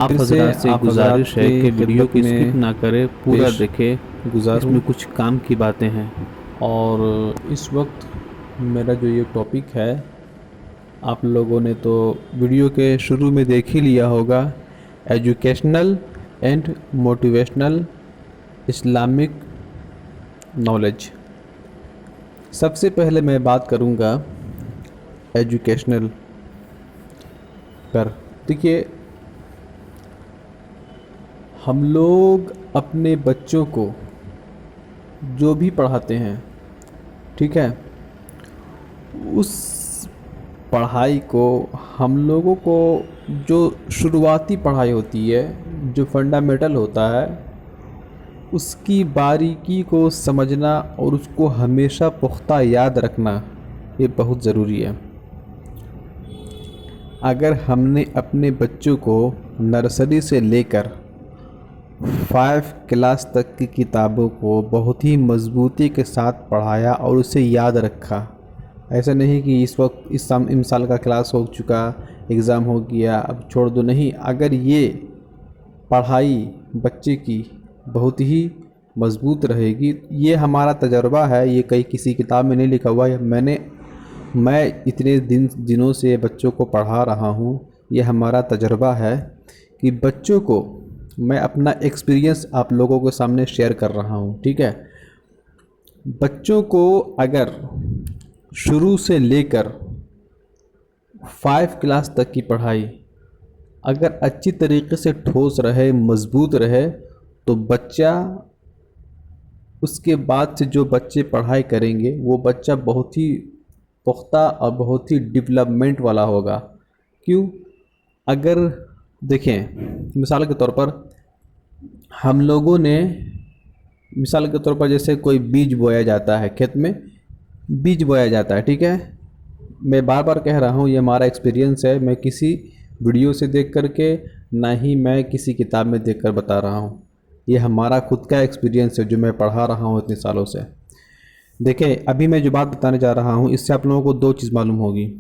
آپ حضرات سے گزارش ہے کہ ویڈیو کو اسکپ نہ کرے، پورا دیکھے، اس میں کچھ کام کی باتیں ہیں۔ اور اس وقت میرا جو یہ ٹاپک ہے، آپ لوگوں نے تو ویڈیو کے شروع میں دیکھ ہی لیا ہوگا، educational and motivational Islamic knowledge. سب سے پہلے میں بات کروں گا ایجوکیشنل پر۔ دیکھیے، ہم لوگ اپنے بچوں کو جو بھی پڑھاتے ہیں، ٹھیک ہے، اس پڑھائی کو ہم لوگوں کو جو شروعاتی پڑھائی ہوتی ہے، جو فنڈامنٹل ہوتا ہے، اس کی باریکی کو سمجھنا اور اس کو ہمیشہ پختہ یاد رکھنا، یہ بہت ضروری ہے۔ اگر ہم نے اپنے بچوں کو نرسری سے لے کر 5 کلاس تک کی کتابوں کو بہت ہی مضبوطی کے ساتھ پڑھایا اور اسے یاد رکھا، ایسا نہیں کہ اس وقت اس سال کا کلاس ہو چکا، ایگزام ہو گیا، اب چھوڑ دو، نہیں۔ اگر یہ پڑھائی بچے کی بہت ہی مضبوط رہے گی، یہ ہمارا تجربہ ہے، یہ کئی کسی کتاب میں نہیں لکھا ہوا ہے، میں اتنے دنوں سے بچوں کو پڑھا رہا ہوں، یہ ہمارا تجربہ ہے کہ بچوں کو میں اپنا ایکسپیرینس آپ لوگوں کے سامنے شیئر کر رہا ہوں، ٹھیک ہے۔ بچوں کو اگر شروع سے لے کر 5 کلاس تک کی پڑھائی اگر اچھی طریقے سے ٹھوس رہے، مضبوط رہے، تو بچہ اس کے بعد سے جو بچے پڑھائی کریں گے، وہ بچہ بہت ہی پختہ اور بہت ہی ڈیولپمنٹ والا ہوگا۔ کیوں؟ اگر دیکھیں، مثال کے طور پر ہم لوگوں نے، مثال کے طور پر جیسے کوئی بیج بویا جاتا ہے، کھیت میں بیج بویا جاتا ہے، ٹھیک ہے۔ میں بار بار کہہ رہا ہوں، یہ ہمارا ایکسپیرینس ہے، میں کسی ویڈیو سے دیکھ کر کے، نہ ہی میں کسی کتاب میں دیکھ کر بتا رہا ہوں، یہ ہمارا خود کا ایکسپیرینس ہے جو میں پڑھا رہا ہوں اتنے سالوں سے۔ دیکھیں، ابھی میں جو بات بتانے جا رہا ہوں، اس سے آپ لوگوں کو 2 چیز معلوم ہوگی۔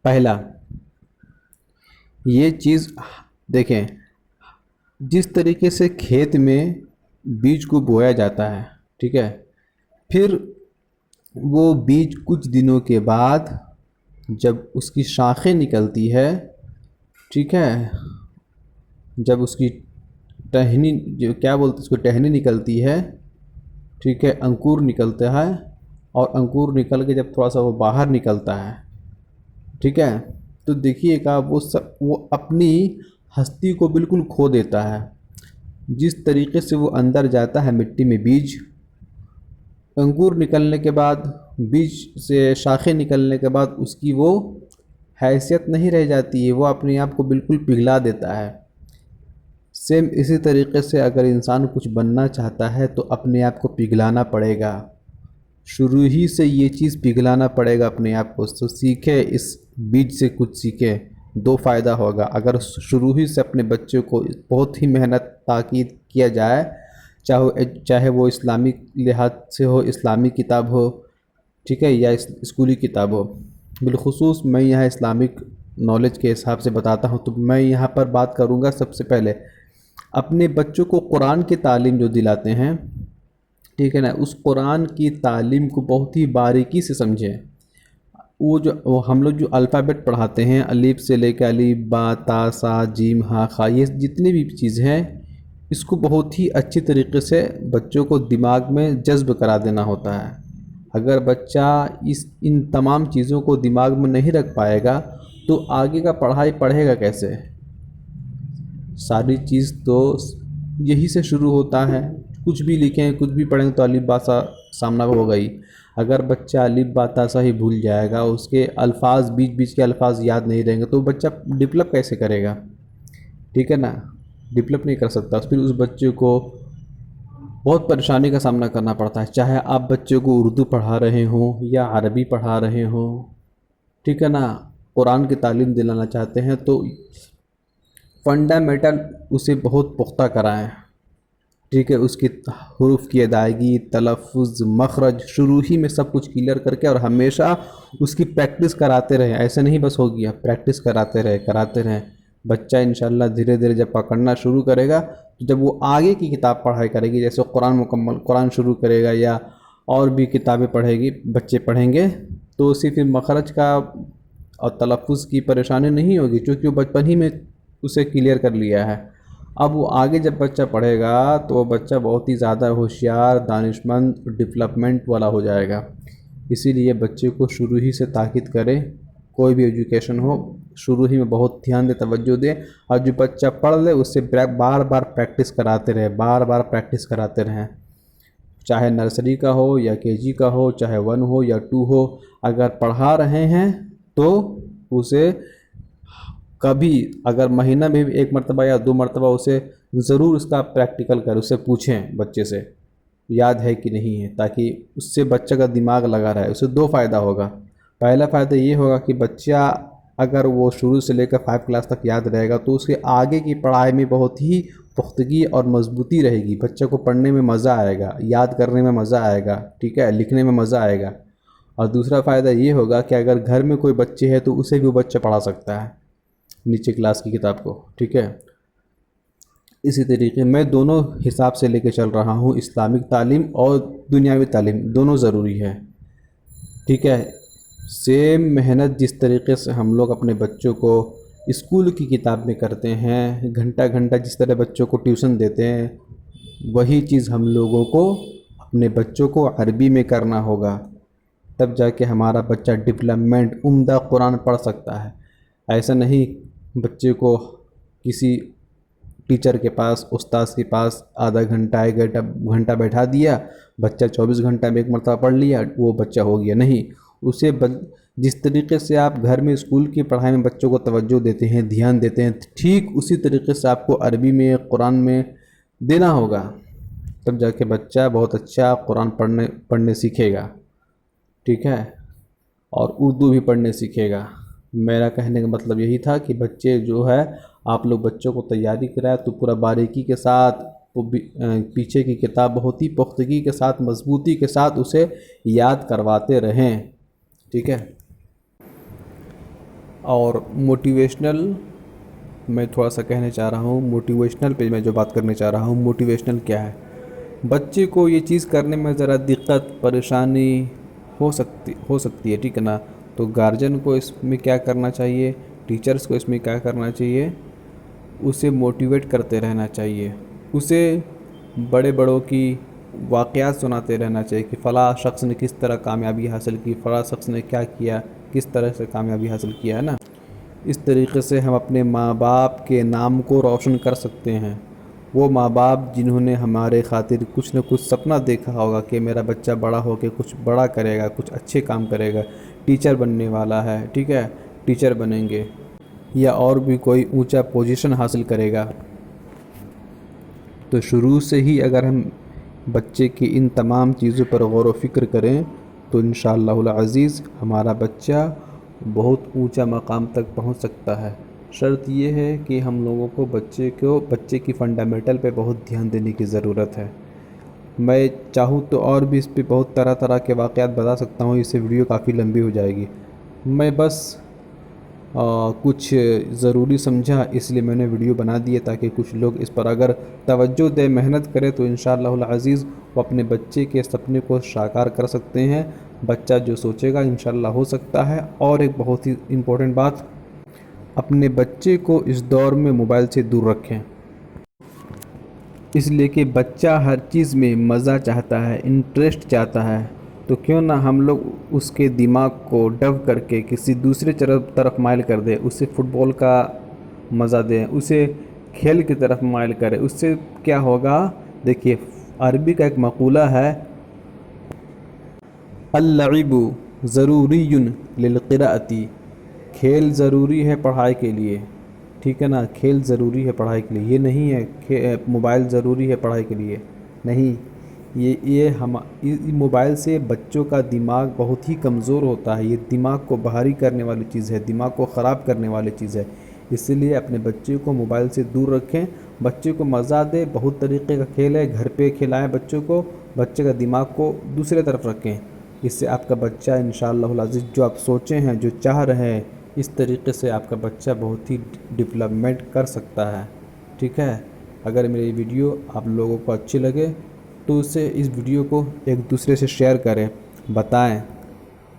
پہلا، یہ چیز دیکھیں، جس طریقے سے کھیت میں بیج کو بویا جاتا ہے، ٹھیک ہے، پھر وہ بیج کچھ دنوں کے بعد جب اس کی شاخیں نکلتی ہے، ٹھیک ہے، جب اس کی ٹہنی، جو کیا بولتے اس کو، ٹہنی نکلتی ہے، ٹھیک ہے، انکور نکلتا ہے، اور انکور نکل کے جب تھوڑا سا وہ باہر نکلتا ہے، ٹھیک ہے، تو دیکھیے گا وہ اپنی ہستی کو بالکل کھو دیتا ہے۔ جس طریقے سے وہ اندر جاتا ہے مٹی میں بیج، انکور نکلنے کے بعد، بیج سے شاخیں نکلنے کے بعد اس کی وہ حیثیت نہیں رہ جاتی ہے، وہ اپنے آپ کو بالکل پگھلا دیتا ہے۔ سیم اسی طریقے سے اگر انسان کچھ بننا چاہتا ہے تو اپنے آپ کو پگھلانا پڑے گا، شروع ہی سے یہ چیز پگھلانا پڑے گا اپنے آپ کو، تو سیکھے، اس بیج سے کچھ سیکھے، 2 فائدہ ہوگا۔ اگر شروع ہی سے اپنے بچوں کو بہت ہی محنت تاکید کیا جائے، چاہے وہ اسلامی لحاظ سے ہو، اسلامی کتاب ہو، ٹھیک ہے، یا اسکولی کتاب ہو، بالخصوص میں یہاں اسلامک نالج کے حساب سے بتاتا ہوں، تو میں یہاں پر بات کروں گا سب سے پہلے اپنے بچوں کو قرآن کی تعلیم جو دلاتے ہیں، ٹھیک ہے نا، اس قرآن کی تعلیم کو بہت ہی باریکی سے سمجھیں۔ وہ ہم لوگ جو الفابیٹ پڑھاتے ہیں، الف سے لے کے الف، با، تا، سا، جیم، ہا، خا، یہ جتنی بھی چیزیں ہیں، اس کو بہت ہی اچھی طریقے سے بچوں کو دماغ میں جذب کرا دینا ہوتا ہے۔ اگر بچہ ان تمام چیزوں کو دماغ میں نہیں رکھ پائے گا تو آگے کا پڑھائی پڑھے گا کیسے؟ ساری چیز تو یہی سے شروع ہوتا ہے، کچھ بھی لکھیں، کچھ بھی پڑھیں تو الف با سا سامنا ہو گئی۔ اگر بچہ الف با تا سا ہی بھول جائے گا، اس کے الفاظ، بیچ بیچ کے الفاظ یاد نہیں رہیں گے، تو بچہ ڈیولپ کیسے کرے گا؟ ٹھیک ہے نا، ڈیولپ نہیں کر سکتا، پھر اس بچے کو بہت پریشانی کا سامنا کرنا پڑتا ہے، چاہے آپ بچوں کو اردو پڑھا رہے ہوں یا عربی پڑھا رہے ہوں، ٹھیک ہے نا۔ قرآن کی تعلیم دلانا چاہتے ہیں تو فنڈامنٹل اسے بہت پختہ کرائیں، ٹھیک ہے، اس کی حروف کی ادائیگی، تلفظ، مخرج، شروع ہی میں سب کچھ کلیئر کر کے، اور ہمیشہ اس کی پریکٹس کراتے رہیں، ایسے نہیں بس ہو گیا، پریکٹس کراتے رہیں، بچہ انشاءاللہ دھیرے دھیرے جب پکڑنا شروع کرے گا تو جب وہ آگے کی کتاب پڑھائی کرے گی، جیسے قرآن شروع کرے گا یا اور بھی کتابیں بچے پڑھیں گے، تو اسے پھر مخرج کا اور تلفظ کی پریشانی نہیں ہوگی، کیونکہ وہ بچپن ہی میں اسے کلیئر کر لیا ہے۔ اب وہ آگے جب بچہ پڑھے گا تو وہ بچہ بہت ہی زیادہ ہوشیار، دانشمند، ڈیولپمنٹ والا ہو جائے گا۔ اسی لیے بچے کو شروع ہی سے تاکید کریں، کوئی بھی ایجوکیشن ہو شروع ہی میں بہت دھیان دے، توجہ دے، اور جو بچہ پڑھ لے اس سے بار بار پریکٹس کراتے رہے، بار بار پریکٹس کراتے رہیں، چاہے نرسری کا ہو یا KG کا ہو، چاہے 1 ہو یا 2 ہو، اگر پڑھا رہے ہیں تو اسے کبھی اگر مہینہ میں بھی 1 مرتبہ یا 2 مرتبہ اسے ضرور اس کا پریکٹیکل کر، اسے پوچھیں بچے سے یاد ہے کہ نہیں ہے، تاکہ اس سے بچہ کا دماغ لگا رہے۔ اسے 2 فائدہ ہوگا۔ پہلا فائدہ یہ ہوگا کہ بچہ اگر وہ شروع سے لے کر 5 کلاس تک یاد رہے گا تو اس کے آگے کی پڑھائی میں بہت ہی پختگی اور مضبوطی رہے گی، بچہ کو پڑھنے میں مزہ آئے گا، یاد کرنے میں مزہ آئے گا، ٹھیک ہے، لکھنے میں مزہ آئے گا۔ اور دوسرا فائدہ یہ ہوگا کہ اگر گھر میں کوئی بچے ہے تو اسے بھی وہ بچہ پڑھا سکتا ہے نیچے کلاس کی کتاب کو، ٹھیک ہے۔ اسی طریقے میں دونوں حساب سے لے کے چل رہا ہوں، اسلامک تعلیم اور دنیاوی تعلیم دونوں ضروری ہے، ٹھیک ہے۔ سیم محنت جس طریقے سے ہم لوگ اپنے بچوں کو اسکول کی کتاب میں کرتے ہیں، گھنٹہ گھنٹہ جس طرح بچوں کو ٹیوشن دیتے ہیں، وہی چیز ہم لوگوں کو اپنے بچوں کو عربی میں کرنا ہوگا، تب جا کے ہمارا بچہ ڈیولپمنٹ عمدہ قرآن پڑھ سکتا ہے۔ ایسا نہیں بچے کو کسی ٹیچر کے پاس، استاذ کے پاس آدھا گھنٹہ 1 گھنٹہ بیٹھا دیا، بچہ 24 گھنٹہ میں 1 مرتبہ پڑھ لیا، وہ بچہ ہو گیا، نہیں۔ اسے جس طریقے سے آپ گھر میں اسکول کی پڑھائی میں بچوں کو توجہ دیتے ہیں، دھیان دیتے ہیں، ٹھیک اسی طریقے سے آپ کو عربی میں، قرآن میں دینا ہوگا، تب جا کے بچہ بہت اچھا قرآن پڑھنے سیکھے گا، ٹھیک ہے، اور اردو بھی پڑھنے سیکھے گا۔ میرا کہنے کا مطلب یہی تھا کہ بچے جو ہے آپ لوگ بچوں کو تیاری کرائے تو پورا باریکی کے ساتھ، پیچھے کی کتاب بہت ہی پختگی کے ساتھ، مضبوطی کے ساتھ اسے یاد کرواتے رہیں، ٹھیک ہے۔ اور موٹیویشنل میں تھوڑا سا کہنا چاہ رہا ہوں، موٹیویشنل پہ میں جو بات کرنے چاہ رہا ہوں، موٹیویشنل کیا ہے؟ بچے کو یہ چیز کرنے میں ذرا دقت پریشانی ہو سکتی ہے، ٹھیک ہے نا، تو گارجن کو اس میں کیا کرنا چاہیے، ٹیچرز کو اس میں کیا کرنا چاہیے، اسے موٹیویٹ کرتے رہنا چاہیے، اسے بڑے بڑوں کی واقعات سناتے رہنا چاہیے کہ فلاں شخص نے کس طرح کامیابی حاصل کی، فلاں شخص نے کیا کیا، کس طرح سے کامیابی حاصل کیا، ہے نا۔ اس طریقے سے ہم اپنے ماں باپ کے نام کو روشن کر سکتے ہیں، وہ ماں باپ جنہوں نے ہمارے خاطر کچھ نہ کچھ سپنا دیکھا ہوگا کہ میرا بچہ بڑا ہو کے کچھ بڑا کرے گا، کچھ اچھے کام کرے گا، ٹیچر بننے والا ہے، ٹھیک ہے، ٹیچر بنیں گے یا اور بھی کوئی اونچا پوزیشن حاصل کرے گا، تو شروع سے ہی اگر ہم بچے کی ان تمام چیزوں پر غور و فکر کریں تو انشاءاللہ العزیز ہمارا بچہ بہت اونچا مقام تک پہنچ سکتا ہے۔ شرط یہ ہے کہ ہم لوگوں کو بچے کی فنڈامنٹل پہ بہت دھیان دینے کی ضرورت ہے۔ میں چاہوں تو اور بھی اس پہ بہت طرح طرح کے واقعات بتا سکتا ہوں، اس سے ویڈیو کافی لمبی ہو جائے گی۔ میں بس کچھ ضروری سمجھا اس لیے میں نے ویڈیو بنا دی ہے، تاکہ کچھ لوگ اس پر اگر توجہ دے، محنت کرے تو انشاءاللہ العزیز وہ اپنے بچے کے سپنے کو ساکار کر سکتے ہیں۔ بچہ جو سوچے گا انشاءاللہ ہو سکتا ہے۔ اور ایک بہت ہی امپورٹنٹ بات، اپنے بچے کو اس دور میں موبائل سے دور رکھیں، اس لیے کہ بچہ ہر چیز میں مزہ چاہتا ہے، انٹرسٹ چاہتا ہے، تو کیوں نہ ہم لوگ اس کے دماغ کو ڈو کر کے کسی دوسرے طرف مائل کر دیں، اسے فٹ بال کا مزہ دیں، اسے کھیل کی طرف مائل کریں۔ اس سے کیا ہوگا، دیکھیے عربی کا ایک مقولہ ہے، اللعب ضروری للقراءۃ، کھیل ضروری ہے پڑھائی کے لیے، ٹھیک ہے نا، کھیل ضروری ہے پڑھائی کے لیے، یہ نہیں ہے کہ موبائل ضروری ہے پڑھائی کے لیے، نہیں، یہ موبائل سے بچوں کا دماغ بہت ہی کمزور ہوتا ہے، یہ دماغ کو بھاری کرنے والی چیز ہے، دماغ کو خراب کرنے والی چیز ہے، اس لیے اپنے بچے کو موبائل سے دور رکھیں، بچے کو مزہ دے، بہت طریقے کا کھیل ہے، گھر پہ کھلائیں بچوں کو، بچے کا دماغ کو دوسرے طرف رکھیں، اس سے آپ کا بچہ انشاءاللہ العزیز جو آپ سوچے ہیں، جو چاہ رہے ہیں اس طریقے سے آپ کا بچہ بہت ہی ڈیولپمنٹ کر سکتا ہے، ٹھیک ہے۔ اگر میری ویڈیو آپ لوگوں کو اچھی لگے تو اسے اس ویڈیو کو ایک دوسرے سے شیئر کریں، بتائیں،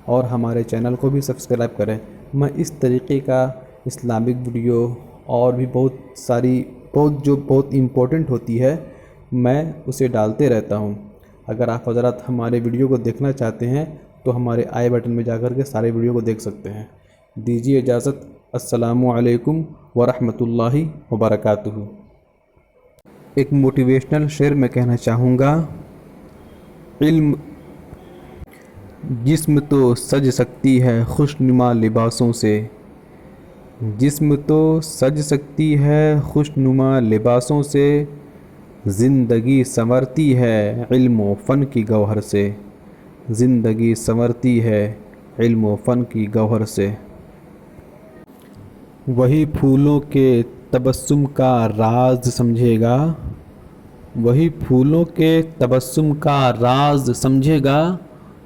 اور ہمارے چینل کو بھی سبسکرائب کریں۔ میں اس طریقے کا اسلامک ویڈیو اور بھی بہت ساری بہت امپورٹنٹ ہوتی ہے، میں اسے ڈالتے رہتا ہوں۔ اگر آپ حضرات ہمارے ویڈیو کو دیکھنا چاہتے ہیں تو ہمارے آئی بٹن میں جا کر کے سارے ویڈیو کو دیکھ سکتے ہیں۔ دیجیے اجازت، السلام علیکم ورحمۃ اللہ وبرکاتہ۔ ایک موٹیویشنل شعر میں کہنا چاہوں گا، علم جسم تو سج سکتی ہے خوشنما لباسوں سے، جسم تو سج سکتی ہے خوشنما لباسوں سے، زندگی سنورتی ہے علم و فن کی گوہر سے، زندگی سنورتی ہے علم و فن کی گوہر سے۔ وہی پھولوں کے تبسم کا راز سمجھے گا، وہی پھولوں کے تبسم کا راز سمجھے گا،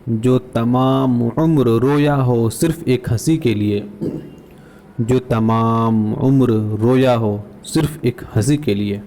جو تمام عمر رویا ہو صرف ایک ہنسی کے لیے، جو تمام عمر رویا ہو صرف ایک ہنسی کے لیے۔